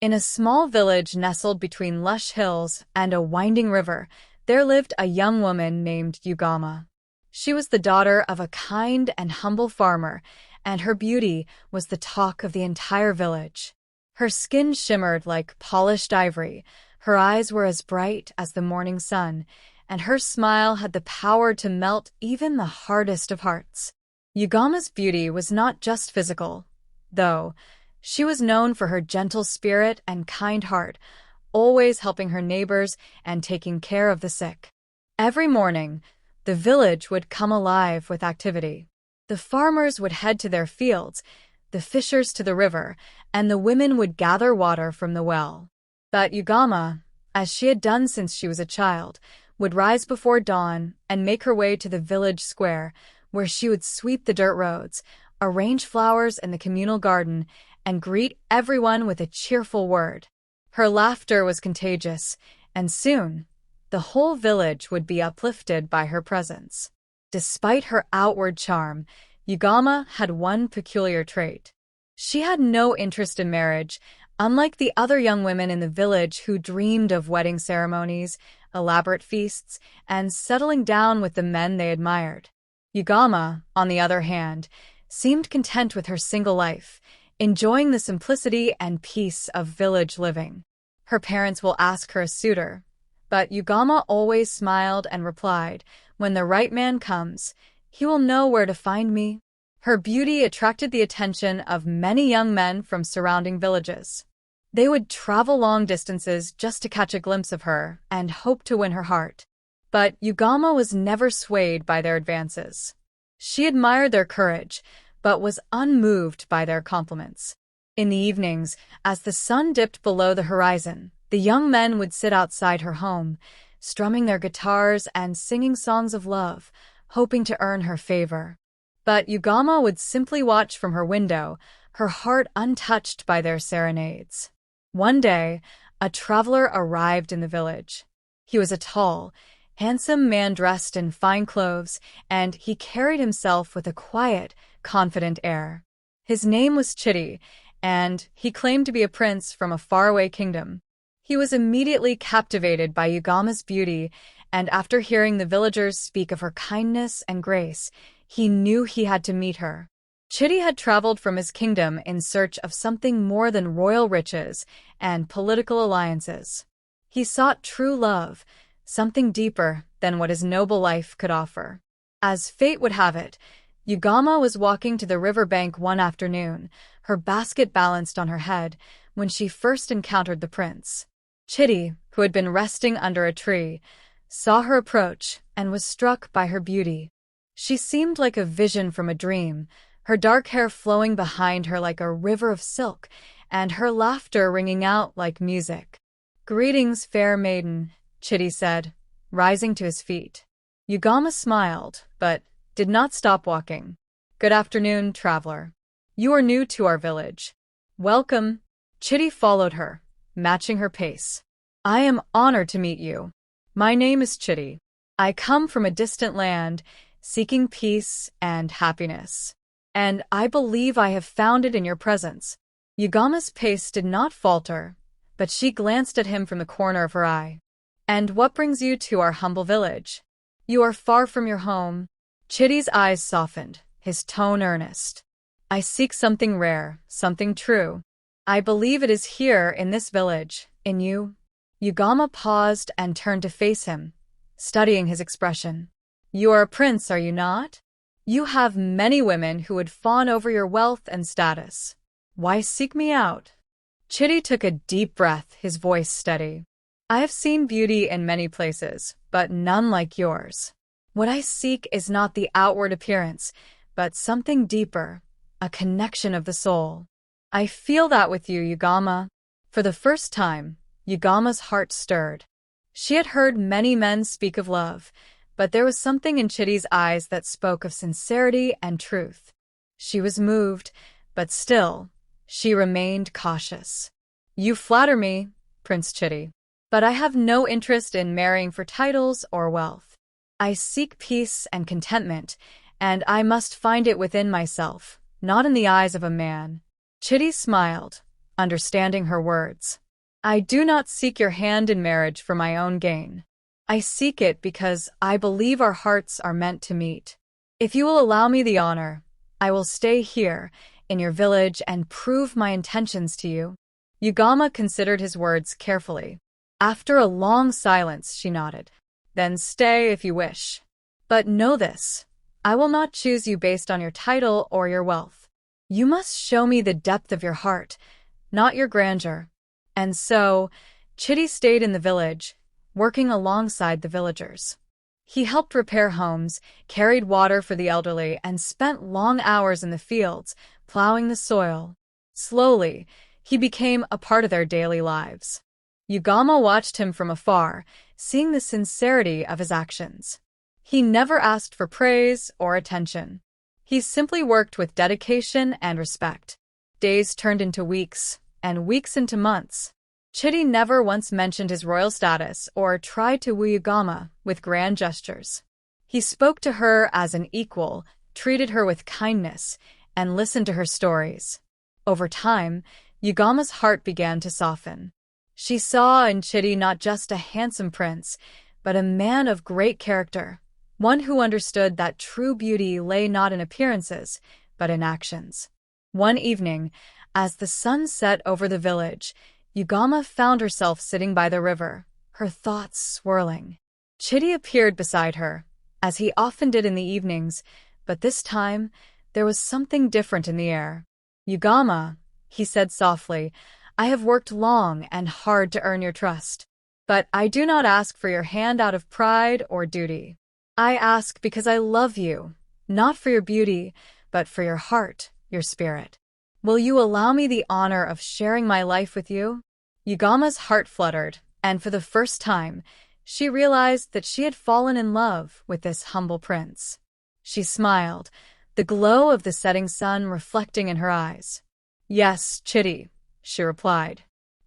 In a small village nestled between lush hills and a winding river, there lived a young woman named Ugomma. She was the daughter of a kind and humble farmer, and her beauty was the talk of the entire village. Her skin shimmered like polished ivory, her eyes were as bright as the morning sun, and her smile had the power to melt even the hardest of hearts. Ugomma's beauty was not just physical, though. She was known for her gentle spirit and kind heart, always helping her neighbors and taking care of the sick. Every morning, the village would come alive with activity. The farmers would head to their fields, the fishers to the river, and the women would gather water from the well. But Ugomma, as she had done since she was a child, would rise before dawn and make her way to the village square, where she would sweep the dirt roads, arrange flowers in the communal garden, and greet everyone with a cheerful word. Her laughter was contagious, and soon, the whole village would be uplifted by her presence. Despite her outward charm, Ugomma had one peculiar trait. She had no interest in marriage, unlike the other young women in the village who dreamed of wedding ceremonies, elaborate feasts, and settling down with the men they admired. Ugomma, on the other hand, seemed content with her single life, enjoying the simplicity and peace of village living. Her parents will ask her a suitor, but Ugomma always smiled and replied, "When the right man comes, he will know where to find me." Her beauty attracted the attention of many young men from surrounding villages. They would travel long distances just to catch a glimpse of her and hope to win her heart. But Ugomma was never swayed by their advances. She admired their courage, but was unmoved by their compliments. In the evenings, as the sun dipped below the horizon, the young men would sit outside her home, strumming their guitars and singing songs of love, hoping to earn her favor. But Ugomma would simply watch from her window, her heart untouched by their serenades. One day, a traveler arrived in the village. He was a tall, handsome man dressed in fine clothes, and he carried himself with a quiet, confident air. His name was Chitty, and he claimed to be a prince from a faraway kingdom. He was immediately captivated by Ugomma's beauty, and after hearing the villagers speak of her kindness and grace, he knew he had to meet her. Chitty had traveled from his kingdom in search of something more than royal riches and political alliances. He sought true love, something deeper than what his noble life could offer. As fate would have it, Ugomma was walking to the riverbank one afternoon, her basket balanced on her head, when she first encountered the prince. Chitty, who had been resting under a tree, saw her approach and was struck by her beauty. She seemed like a vision from a dream, her dark hair flowing behind her like a river of silk, and her laughter ringing out like music. "Greetings, fair maiden," Chitty said, rising to his feet. Ugomma smiled, but did not stop walking. "Good afternoon, traveler. You are new to our village. Welcome." Chitty followed her, matching her pace. "I am honored to meet you. My name is Chitty. I come from a distant land, seeking peace and happiness. And I believe I have found it in your presence." Ugomma's pace did not falter, but she glanced at him from the corner of her eye. "And what brings you to our humble village? You are far from your home." Chitty's eyes softened, his tone earnest. "I seek something rare, something true. I believe it is here in this village, in you." Ugomma paused and turned to face him, studying his expression. "You are a prince, are you not? You have many women who would fawn over your wealth and status. Why seek me out?" Chitty took a deep breath, his voice steady. "I have seen beauty in many places, but none like yours. What I seek is not the outward appearance, but something deeper, a connection of the soul. I feel that with you, Ugomma." For the first time, Ugomma's heart stirred. She had heard many men speak of love, but there was something in Chitty's eyes that spoke of sincerity and truth. She was moved, but still, she remained cautious. "You flatter me, Prince Chitty, but I have no interest in marrying for titles or wealth. I seek peace and contentment, and I must find it within myself, not in the eyes of a man." Chitty smiled, understanding her words. I do not seek your hand in marriage for my own gain. I seek it because I believe our hearts are meant to meet. If you will allow me the honor, I will stay here, in your village, and prove my intentions to you." Ugomma considered his words carefully. After a long silence, she nodded. "Then stay if you wish. But know this, I will not choose you based on your title or your wealth. You must show me the depth of your heart, not your grandeur." And so, Chitty stayed in the village, working alongside the villagers. He helped repair homes, carried water for the elderly, and spent long hours in the fields, plowing the soil. Slowly, he became a part of their daily lives. Ugomma watched him from afar, seeing the sincerity of his actions. He never asked for praise or attention. He simply worked with dedication and respect. Days turned into weeks, and weeks into months. Chitty never once mentioned his royal status or tried to woo Ugomma with grand gestures. He spoke to her as an equal, treated her with kindness, and listened to her stories. Over time, Ugomma's heart began to soften. She saw in Chitty not just a handsome prince, but a man of great character, one who understood that true beauty lay not in appearances, but in actions. One evening, as the sun set over the village, Ugomma found herself sitting by the river, her thoughts swirling. Chitty appeared beside her, as he often did in the evenings, but this time there was something different in the air. "Ugomma," he said softly, "I have worked long and hard to earn your trust. But I do not ask for your hand out of pride or duty. I ask because I love you, not for your beauty, but for your heart, your spirit. Will you allow me the honor of sharing my life with you?" Ugomma's heart fluttered, and for the first time, she realized that she had fallen in love with this humble prince. She smiled, the glow of the setting sun reflecting in her eyes. "Yes, Chitty," she replied.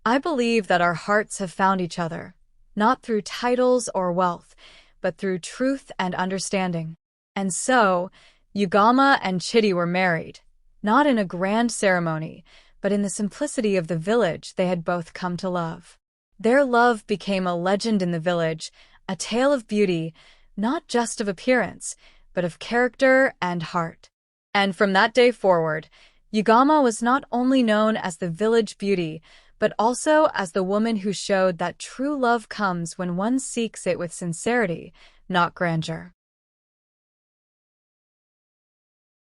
"I believe that our hearts have found each other, not through titles or wealth, but through truth and understanding." And so, Ugomma and Chitty were married, not in a grand ceremony, but in the simplicity of the village they had both come to love. Their love became a legend in the village, a tale of beauty, not just of appearance, but of character and heart. And from that day forward, Ugomma was not only known as the village beauty, but also as the woman who showed that true love comes when one seeks it with sincerity, not grandeur.